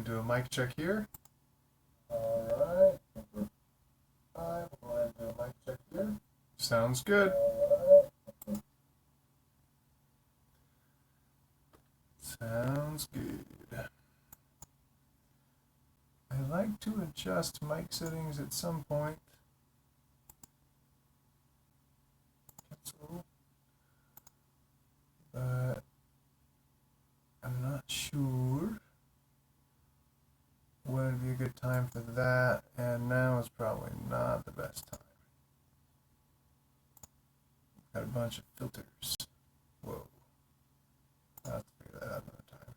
and do a mic check here. Alright, we're live. We'll go ahead and do a mic check here. Sounds good. Alright. Sounds good. I like to adjust mic settings at some point. Cancel. But I'm not sure when would be a good time for that, and now is probably not the best time. Got a bunch of filters. Whoa. I'll have to figure that out another time.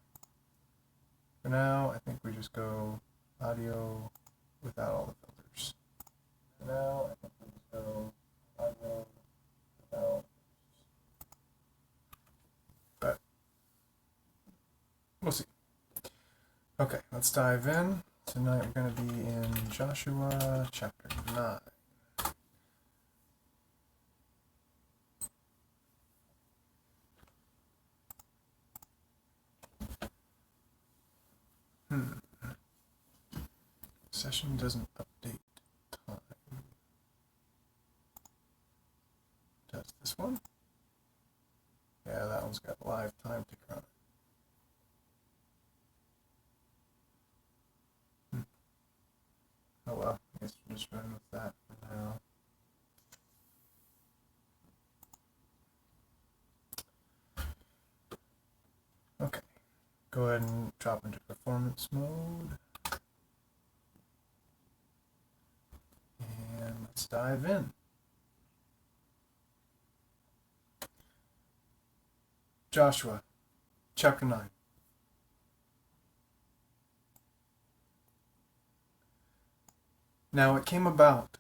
For now, I think we just go audio without all the filters. For now, I think we just go audio without. But we'll see. Okay, let's dive in. Tonight we're going to be in Joshua chapter 9. Session doesn't update time. Does this one? Yeah, that one's got live time ticker on it. Oh well, I guess we'll just run with that for now. Okay, go ahead and drop into performance mode. And let's dive in. Joshua, chapter 9. Now it came about,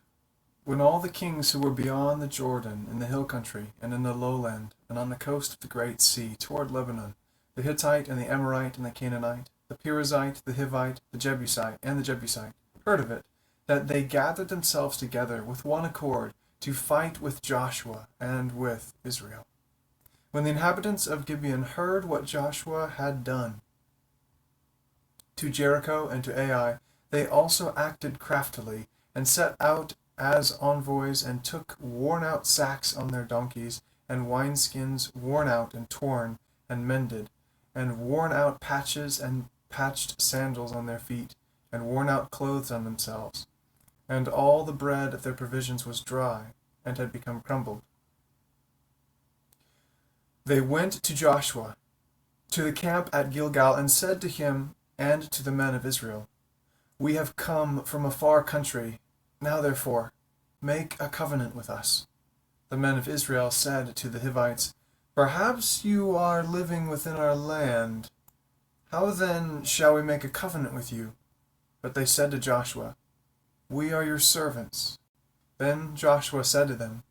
when all the kings who were beyond the Jordan, in the hill country, and in the lowland, and on the coast of the great sea, toward Lebanon, the Hittite, and the Amorite, and the Canaanite, the Perizzite, the Hivite, the Jebusite, heard of it, that they gathered themselves together with one accord to fight with Joshua and with Israel. When the inhabitants of Gibeon heard what Joshua had done to Jericho and to Ai, they also acted craftily, and set out as envoys, and took worn-out sacks on their donkeys, and wineskins worn out and torn and mended, and worn-out patches and patched sandals on their feet, and worn-out clothes on themselves. And all the bread of their provisions was dry, and had become crumbled. They went to Joshua, to the camp at Gilgal, and said to him and to the men of Israel, We have come from a far country. Now therefore, make a covenant with us. The men of Israel said to the Hivites, Perhaps you are living within our land. How then shall we make a covenant with you? But they said to Joshua, We are your servants. Then Joshua said to them,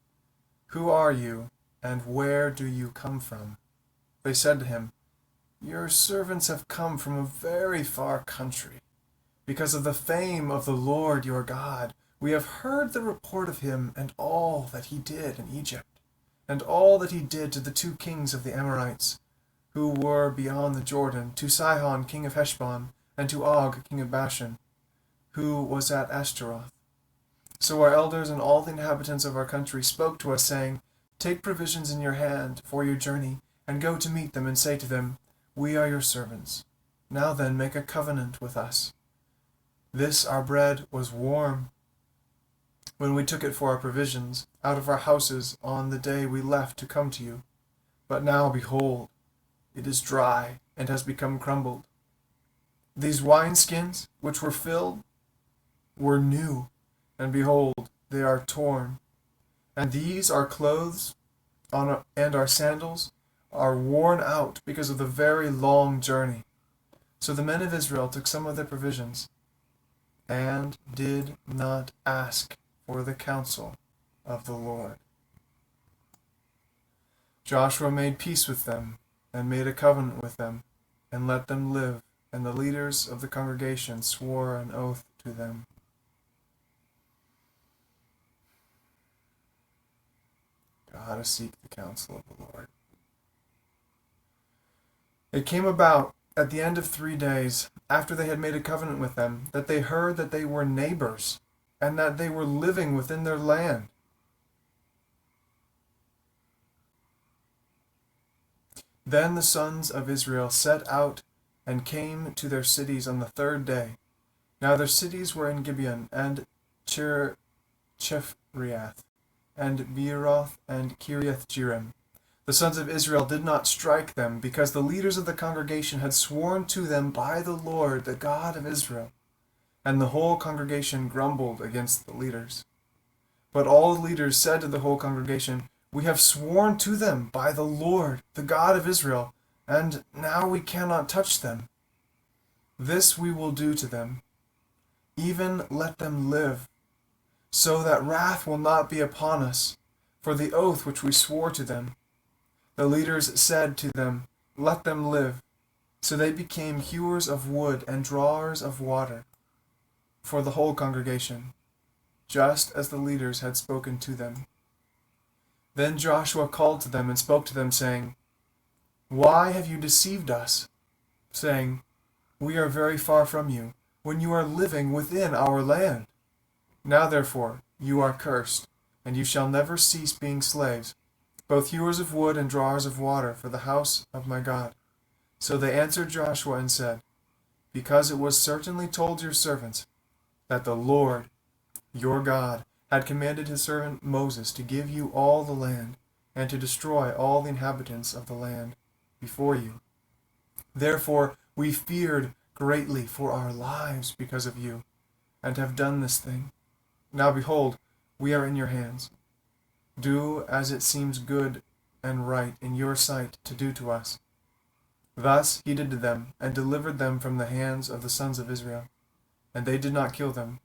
Who are you, and where do you come from? They said to him, Your servants have come from a very far country. Because of the fame of the Lord your God, we have heard the report of him and all that he did in Egypt, and all that he did to the 2 kings of the Amorites, who were beyond the Jordan, to Sihon king of Heshbon, and to Og king of Bashan, who was at Ashtaroth. So our elders and all the inhabitants of our country spoke to us, saying, Take provisions in your hand for your journey, and go to meet them, and say to them, We are your servants. Now then, make a covenant with us. This our bread was warm when we took it for our provisions out of our houses on the day we left to come to you. But now, behold, it is dry and has become crumbled. These wineskins, which were filled, were new, and behold, they are torn. And these our clothes and our sandals are worn out because of the very long journey. So the men of Israel took some of their provisions, and did not ask for the counsel of the Lord. Joshua made peace with them, and made a covenant with them, and let them live, and the leaders of the congregation swore an oath to them. Gotta seek the counsel of the Lord. It came about, at the end of 3 days, after they had made a covenant with them, that they heard that they were neighbors, and that they were living within their land. Then the sons of Israel set out and came to their cities on the 3rd day. Now their cities were in Gibeon, and Chephriath, and Beeroth, and Kiriath-jearim. The sons of Israel did not strike them, because the leaders of the congregation had sworn to them by the Lord, the God of Israel. And the whole congregation grumbled against the leaders. But all the leaders said to the whole congregation, "We have sworn to them by the Lord, the God of Israel, and now we cannot touch them. This we will do to them, even let them live, so that wrath will not be upon us, for the oath which we swore to them." The leaders said to them, "Let them live." So they became hewers of wood and drawers of water for the whole congregation, just as the leaders had spoken to them. Then Joshua called to them and spoke to them, saying, "Why have you deceived us, saying, 'We are very far from you,' when you are living within our land? Now therefore you are cursed, and you shall never cease being slaves, both hewers of wood and drawers of water for the house of my God." So they answered Joshua and said, "Because it was certainly told your servants that the Lord your God had commanded his servant Moses to give you all the land, and to destroy all the inhabitants of the land before you. Therefore we feared greatly for our lives because of you, and have done this thing. Now behold, we are in your hands. Do as it seems good and right in your sight to do to us." Thus he did to them, and delivered them from the hands of the sons of Israel. And they did not kill them.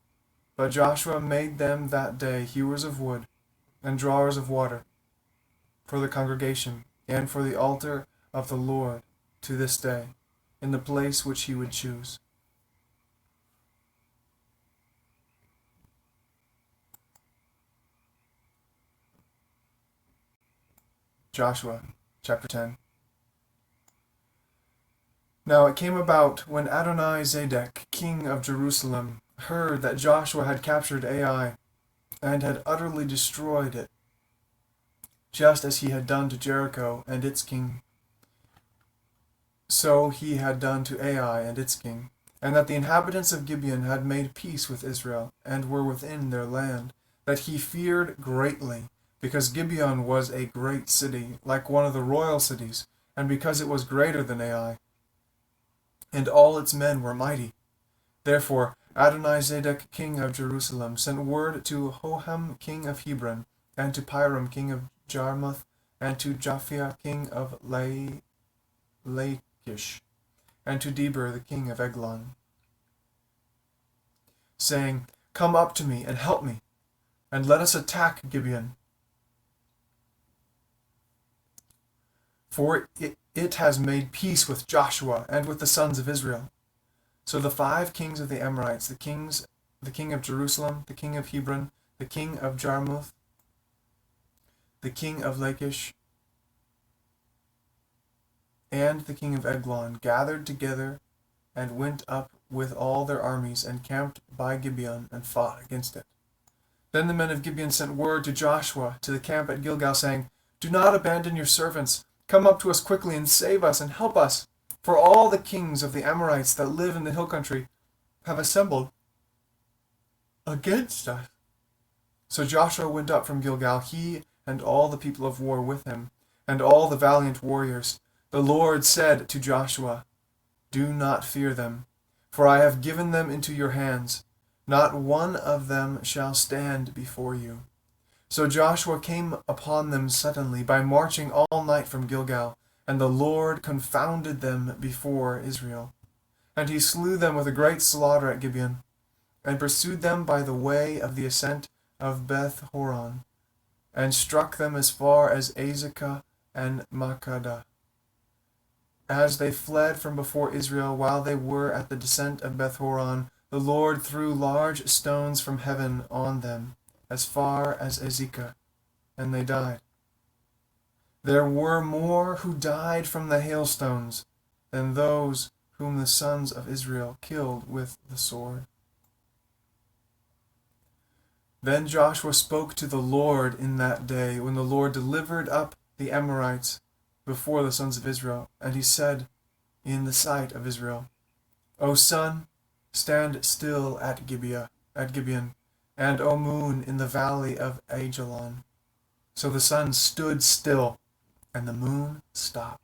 But Joshua made them that day hewers of wood and drawers of water for the congregation and for the altar of the Lord to this day, in the place which he would choose. Joshua chapter 10. Now it came about when Adoni-Zedek, king of Jerusalem, heard that Joshua had captured Ai and had utterly destroyed it, just as he had done to Jericho and its king. So he had done to Ai and its king, and that the inhabitants of Gibeon had made peace with Israel, and were within their land, that he feared greatly, because Gibeon was a great city, like one of the royal cities, and because it was greater than Ai, and all its men were mighty. Therefore Adoni-Zedek, king of Jerusalem, sent word to Hoham, king of Hebron, and to Piram, king of Jarmuth, and to Japhia, king of Lachish, and to Deber, the king of Eglon, saying, "Come up to me and help me, and let us attack Gibeon. For it has made peace with Joshua and with the sons of Israel." So the 5 kings of the Amorites, the king of Jerusalem, the king of Hebron, the king of Jarmuth, the king of Lachish, and the king of Eglon, gathered together and went up with all their armies and camped by Gibeon and fought against it. Then the men of Gibeon sent word to Joshua to the camp at Gilgal, saying, "Do not abandon your servants. Come up to us quickly and save us and help us. For all the kings of the Amorites that live in the hill country have assembled against us." So Joshua went up from Gilgal, he and all the people of war with him, and all the valiant warriors. The Lord said to Joshua, "Do not fear them, for I have given them into your hands. Not one of them shall stand before you." So Joshua came upon them suddenly by marching all night from Gilgal, and the Lord confounded them before Israel. And he slew them with a great slaughter at Gibeon, and pursued them by the way of the ascent of Beth-horon, and struck them as far as Azekah and Makkedah. As they fled from before Israel while they were at the descent of Beth-horon, the Lord threw large stones from heaven on them, as far as Azekah, and they died. There were more who died from the hailstones than those whom the sons of Israel killed with the sword. Then Joshua spoke to the Lord in that day, when the Lord delivered up the Amorites before the sons of Israel. And he said in the sight of Israel, O sun, stand still at Gibeon, and O moon in the valley of Ajalon. So the sun stood still, and the moon stopped,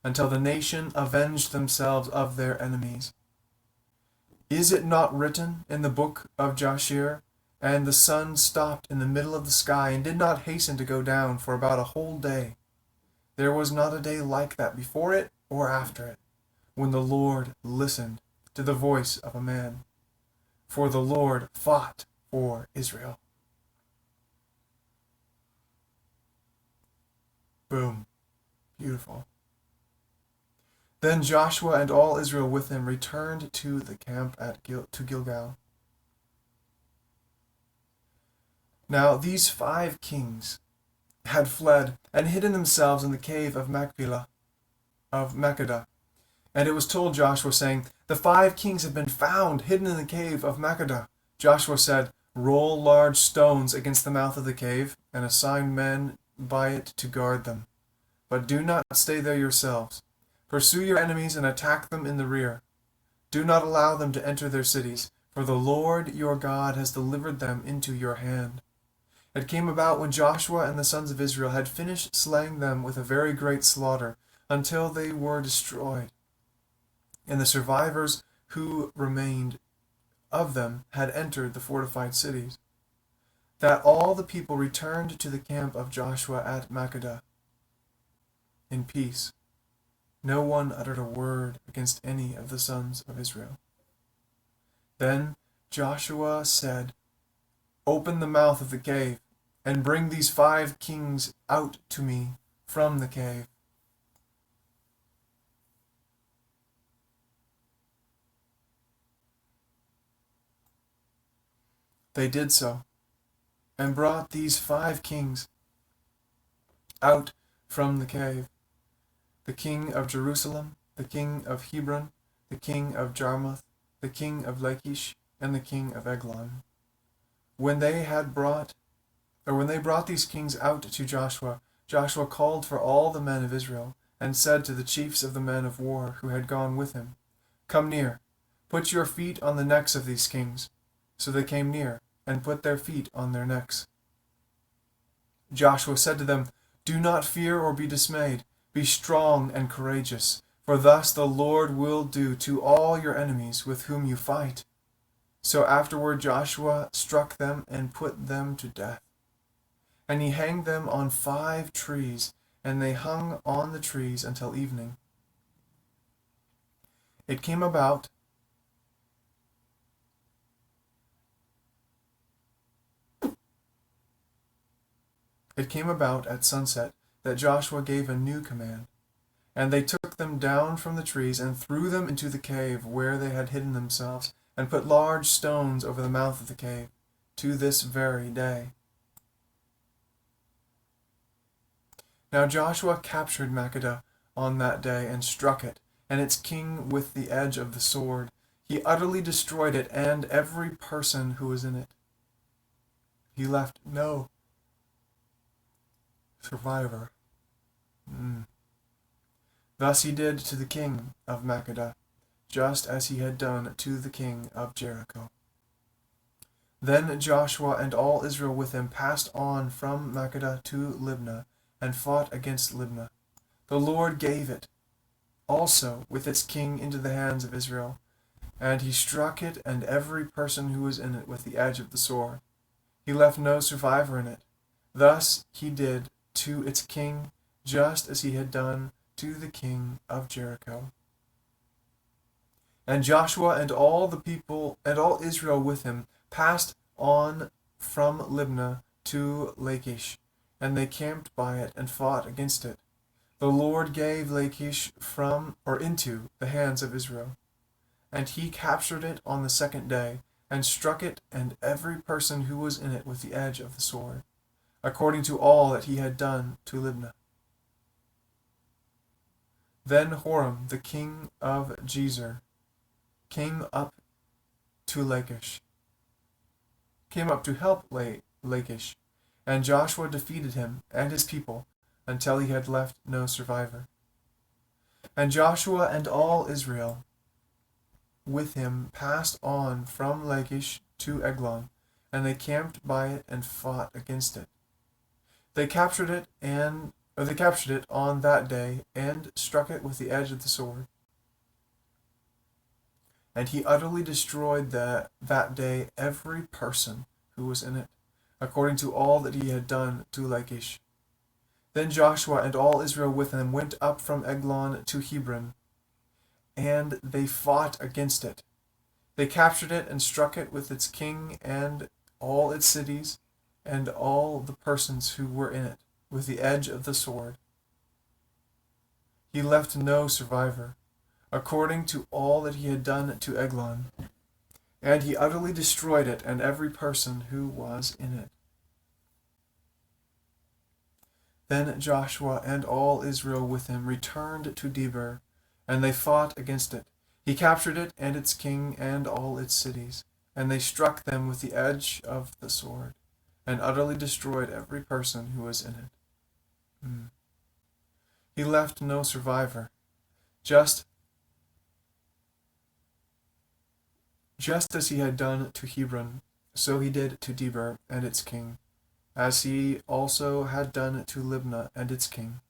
until the nation avenged themselves of their enemies. Is it not written in the book of Jashir? And the sun stopped in the middle of the sky, and did not hasten to go down for about a whole day. There was not a day like that before it or after it, when the Lord listened to the voice of a man. For the Lord fought for Israel. Boom. Beautiful. Then Joshua and all Israel with him returned to the camp to Gilgal. Now these 5 kings had fled and hidden themselves in the cave of Machpelah, of Makkedah. And it was told Joshua, saying, The 5 kings have been found hidden in the cave of Makkedah. Joshua said, Roll large stones against the mouth of the cave, and assign men by it to guard them. But do not stay there yourselves. Pursue your enemies and attack them in the rear. Do not allow them to enter their cities, for the Lord your God has delivered them into your hand. It came about when Joshua and the sons of Israel had finished slaying them with a very great slaughter, until they were destroyed, and the survivors who remained of them had entered the fortified cities, that all the people returned to the camp of Joshua at Makkedah in peace. No one uttered a word against any of the sons of Israel. Then Joshua said, Open the mouth of the cave, and bring these 5 kings out to me from the cave. They did so, and brought these 5 kings out from the cave: the king of Jerusalem, the king of Hebron, the king of Jarmuth, the king of Lachish, and the king of Eglon. When they brought these kings out to Joshua, Joshua called for all the men of Israel, and said to the chiefs of the men of war who had gone with him, Come near, put your feet on the necks of these kings. So they came near, and put their feet on their necks. Joshua said to them, Do not fear or be dismayed. Be strong and courageous, for thus the Lord will do to all your enemies with whom you fight. So afterward Joshua struck them and put them to death. And he hanged them on 5 trees, and they hung on the trees until evening. It came about at sunset that Joshua gave a new command, and they took them down from the trees and threw them into the cave where they had hidden themselves, and put large stones over the mouth of the cave, to this very day. Now Joshua captured Makkedah on that day and struck it, and its king with the edge of the sword. He utterly destroyed it and every person who was in it. He left no survivor. Thus he did to the king of Makkedah, just as he had done to the king of Jericho. Then Joshua and all Israel with him passed on from Makkedah to Libnah, and fought against Libnah. The Lord gave it also with its king into the hands of Israel, and he struck it and every person who was in it with the edge of the sword. He left no survivor in it. Thus he did to its king, just as he had done to the king of Jericho. And Joshua and all the people and all Israel with him passed on from Libnah to Lachish, and they camped by it and fought against it. The Lord gave Lachish into the hands of Israel, and he captured it on the 2nd day, and struck it and every person who was in it with the edge of the sword, according to all that he had done to Libnah. Then Horam, the king of Gezer, came up to help Lachish, and Joshua defeated him and his people until he had left no survivor. And Joshua and all Israel with him passed on from Lachish to Eglon, and they camped by it and fought against it. They captured it on that day and struck it with the edge of the sword. And he utterly destroyed that day every person who was in it, according to all that he had done to Lachish. Then Joshua and all Israel with him went up from Eglon to Hebron, and they fought against it. They captured it and struck it with its king and all its cities, and all the persons who were in it, with the edge of the sword. He left no survivor, according to all that he had done to Eglon, and he utterly destroyed it and every person who was in it. Then Joshua and all Israel with him returned to Debir, and they fought against it. He captured it and its king and all its cities, and they struck them with the edge of the sword, and utterly destroyed every person who was in it. He left no survivor, just as he had done to Hebron, so he did to Debir and its king, as he also had done to Libnah and its king.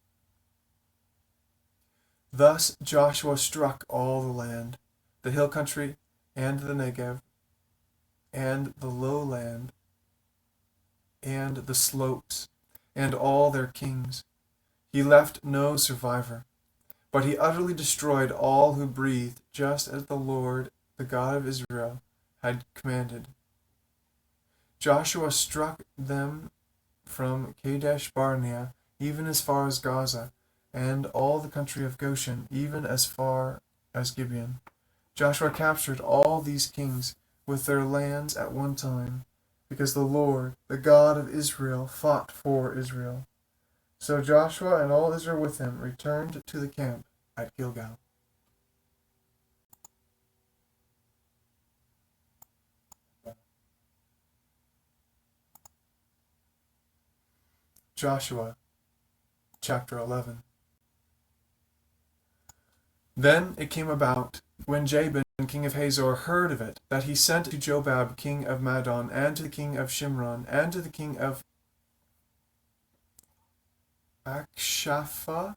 Thus Joshua struck all the land, the hill country, and the Negev, and the lowland, and the slopes, and all their kings. He left no survivor, but he utterly destroyed all who breathed, just as the Lord, the God of Israel, had commanded. Joshua struck them from Kadesh Barnea, even as far as Gaza, and all the country of Goshen, even as far as Gibeon. Joshua captured all these kings with their lands at one time, because the Lord, the God of Israel, fought for Israel. So Joshua and all Israel with him returned to the camp at Gilgal. Joshua chapter 11. Then it came about, when Jabin king of Hazor heard of it, that he sent to Jobab king of Madon, and to the king of Shimron, and to the king of Akshapha,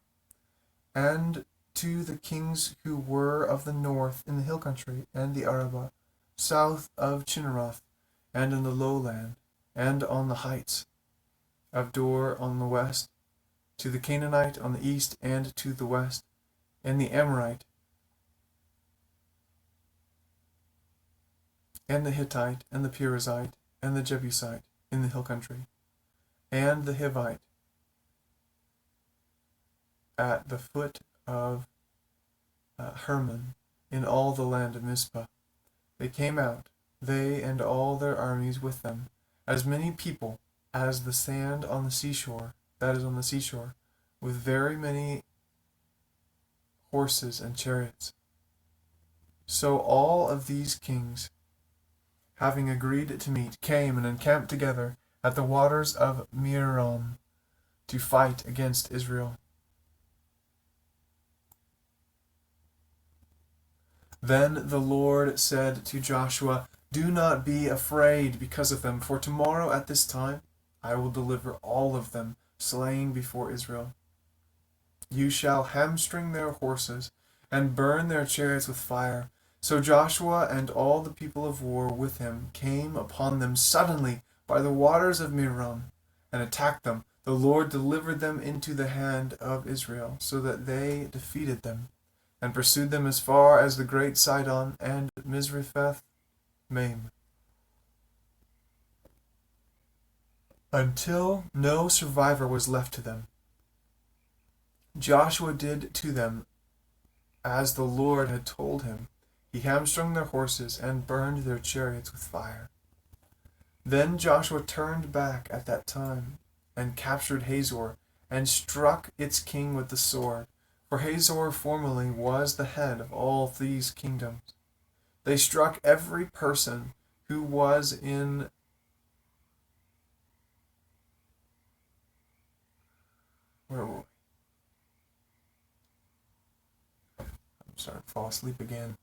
and to the kings who were of the north in the hill country, and the Arabah, south of Chinneroth, and in the lowland, and on the heights of Dor on the west, to the Canaanite on the east and to the west, and the Amorite, and the Hittite, and the Perizzite, and the Jebusite in the hill country, and the Hivite at the foot of Hermon, in all the land of Mizpah. They came out, they and all their armies with them, as many people as the sand on the seashore, that is on the seashore, with very many horses and chariots. So all of these kings, having agreed to meet, came and encamped together at the waters of Merom to fight against Israel. Then the Lord said to Joshua, "Do not be afraid because of them, for tomorrow at this time I will deliver all of them, slain before Israel. You shall hamstring their horses, and burn their chariots with fire." So Joshua and all the people of war with him came upon them suddenly by the waters of Merom, and attacked them. The Lord delivered them into the hand of Israel, so that they defeated them, and pursued them as far as the great Sidon and Misrephoth Maim, until no survivor was left to them. Joshua did to them as the Lord had told him. He hamstrung their horses and burned their chariots with fire. Then Joshua turned back at that time and captured Hazor and struck its king with the sword, for For Hazor formerly was the head of all these kingdoms. They struck every person who was in where were we? I'm starting to fall asleep again.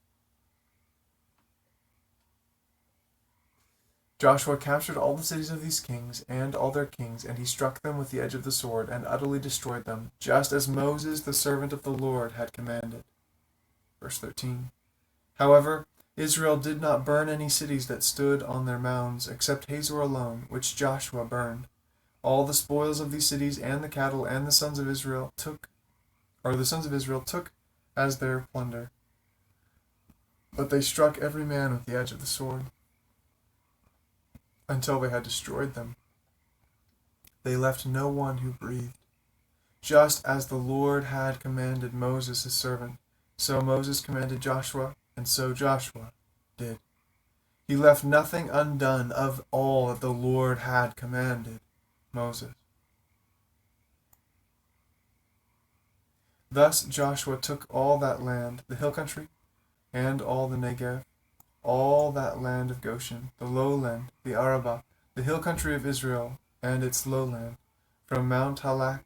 Joshua captured all the cities of these kings and all their kings, and he struck them with the edge of the sword and utterly destroyed them, just as Moses, the servant of the Lord, had commanded. Verse 13. However, Israel did not burn any cities that stood on their mounds, except Hazor alone, which Joshua burned. All the spoils of these cities and the cattle and the sons of Israel took as their plunder. But they struck every man with the edge of the sword, until they had destroyed them. They left no one who breathed. Just as the Lord had commanded Moses his servant, so Moses commanded Joshua, and so Joshua did. He left nothing undone of all that the Lord had commanded Moses. Thus Joshua took all that land, the hill country, and all the Negev, all that land of Goshen, the lowland, the Arabah, the hill country of Israel, and its lowland, from Mount Halak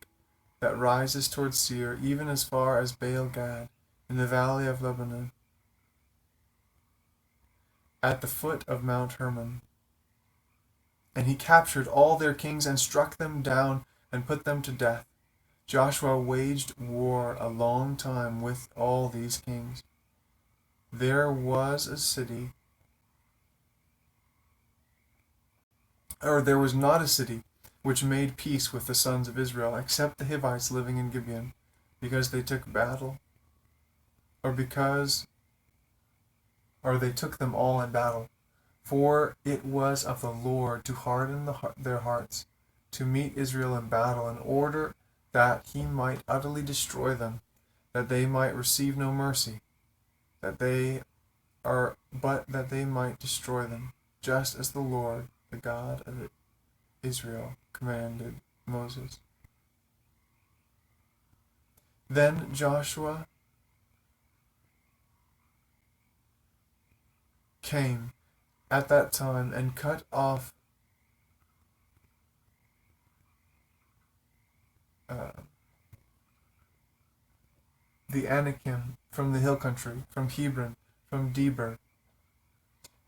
that rises toward Seir, even as far as Baal Gad, in the valley of Lebanon, at the foot of Mount Hermon. And he captured all their kings and struck them down and put them to death. Joshua waged war a long time with all these kings. There was not a city which made peace with the sons of Israel, except the Hivites living in Gibeon, because they took they took them all in battle. For it was of the Lord to harden their hearts, to meet Israel in battle, in order that he might utterly destroy them, that they might receive no mercy, but that they might destroy them, just as the Lord, the God of Israel, commanded Moses. Then Joshua came at that time and cut off the Anakim from the hill country, from Hebron, from Debir,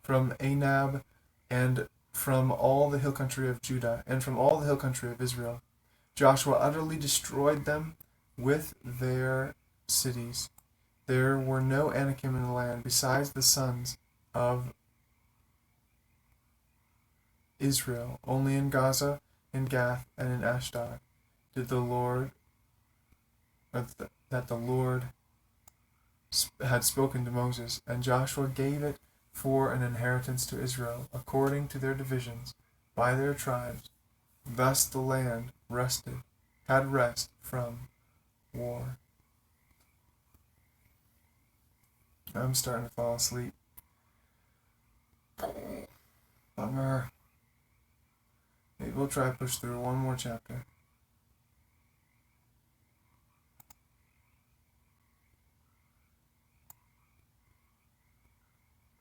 from Anab, and from all the hill country of Judah, and from all the hill country of Israel. Joshua utterly destroyed them with their cities. There were no Anakim in the land, besides the sons of Israel. Only in Gaza, in Gath, and in Ashdod did the Lord had spoken to Moses, and Joshua gave it for an inheritance to Israel, according to their divisions, by their tribes. Thus the land had rest from war. I'm starting to fall asleep. Bummer. Maybe we'll try to push through one more chapter.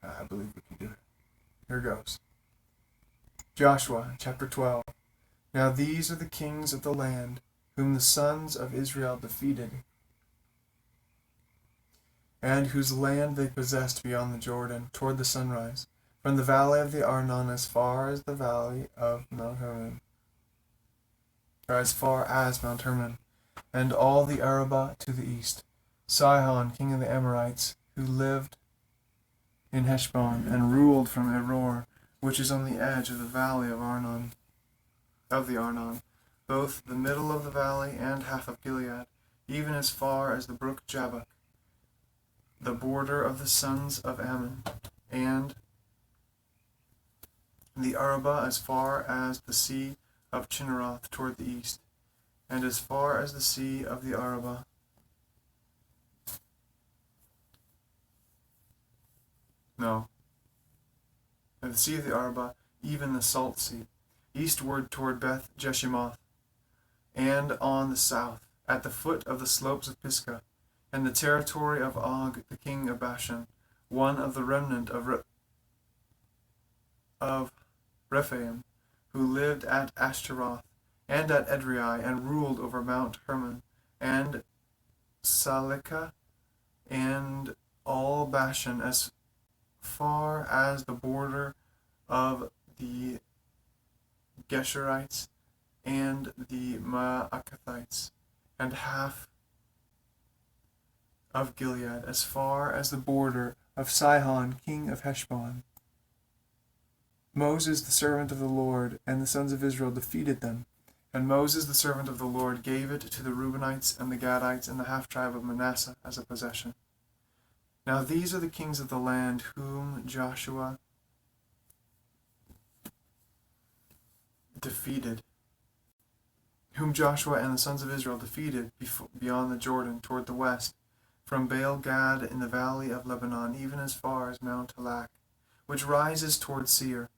I believe we can do it. Here goes. Joshua, chapter 12. Now these are the kings of the land, whom the sons of Israel defeated, and whose land they possessed beyond the Jordan, toward the sunrise, from the valley of the Arnon as far as the valley of Mount Hermon, or as far as Mount Hermon, and all the Arabah to the east. Sihon, king of the Amorites, who lived in Heshbon, and ruled from Eror, which is on the edge of the valley of the Arnon, both the middle of the valley and half of Gilead, even as far as the brook Jabbok, the border of the sons of Ammon, and the Arabah as far as the sea of Chinneroth toward the east, and as far as the sea of the Arabah. The sea of the Arabah, even the Salt Sea, eastward toward Beth Jeshimoth, and on the south, at the foot of the slopes of Pisgah, and the territory of Og, the king of Bashan, one of the remnant of Rephaim, who lived at Ashtaroth and at Edrei, and ruled over Mount Hermon, and Salekah, and all Bashan, as far as the border of the Geshurites and the Maacathites, and half of Gilead, as far as the border of Sihon, king of Heshbon. Moses, the servant of the Lord, and the sons of Israel defeated them. And Moses, the servant of the Lord, gave it to the Reubenites and the Gadites and the half-tribe of Manasseh as a possession. Now these are the kings of the land whom Joshua and the sons of Israel defeated beyond the Jordan toward the west, from Baal Gad in the valley of Lebanon, even as far as Mount Halak, which rises toward Seir.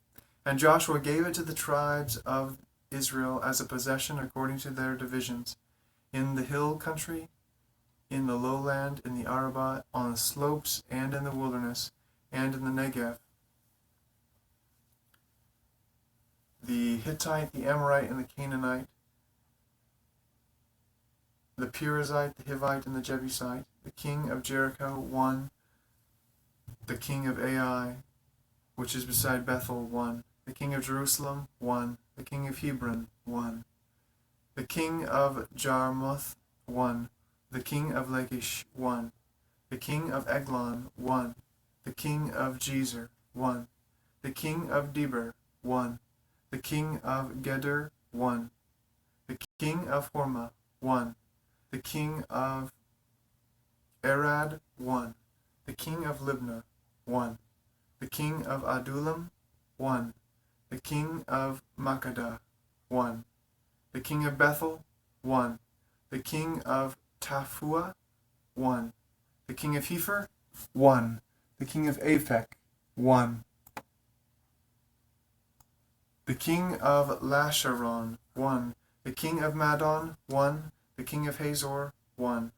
And Joshua gave it to the tribes of Israel as a possession according to their divisions, in the hill country, in the lowland, in the Arabah, on the slopes, and in the wilderness, and in the Negev. The Hittite, the Amorite, and the Canaanite, the Perizzite, the Hivite, and the Jebusite, the king of Jericho, one, the king of Ai, which is beside Bethel, one, the king of Jerusalem, one, the king of Hebron, one, the king of Jarmuth, one, the king of Lachish, one, the king of Eglon, one, the king of Jezer, one, the king of Deber, one, the king of Geder, one, the king of Hormah, one, the king of Arad, one, the king of Libnah, one, the king of Adullam, one, the king of Makkedah, one, the king of Bethel, one, the king of Taphuah, one, the king of Hepher, one, the king of Aphek, one, the king of Lasharon, one, the king of Madon, one, the king of Hazor, one,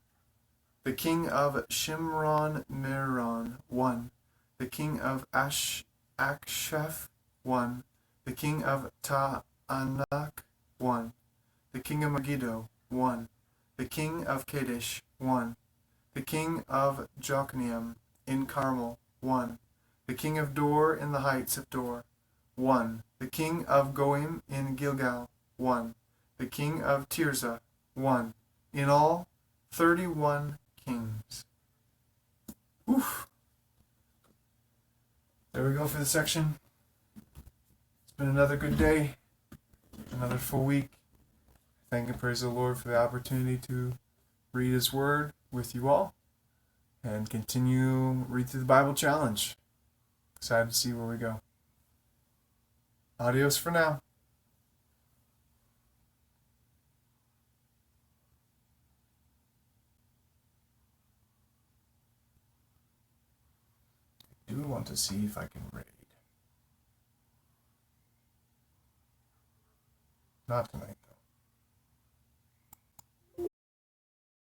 the king of Shimron Meron, one, the king of Aksheph, one, the king of Ta'anak, one, the king of Megiddo, one, the king of Kadesh, one, the king of Jokneam in Carmel, one, the king of Dor in the heights of Dor, one, the king of Goim in Gilgal, one, the king of Tirzah, one. In all, 31 kings. Oof. There we go for the section. It's been another good day, another full week. Thank and praise the Lord for the opportunity to read His Word with you all and continue read through the Bible challenge. Excited to see where we go. Adios for now. I do want to see if I can raid. Not tonight.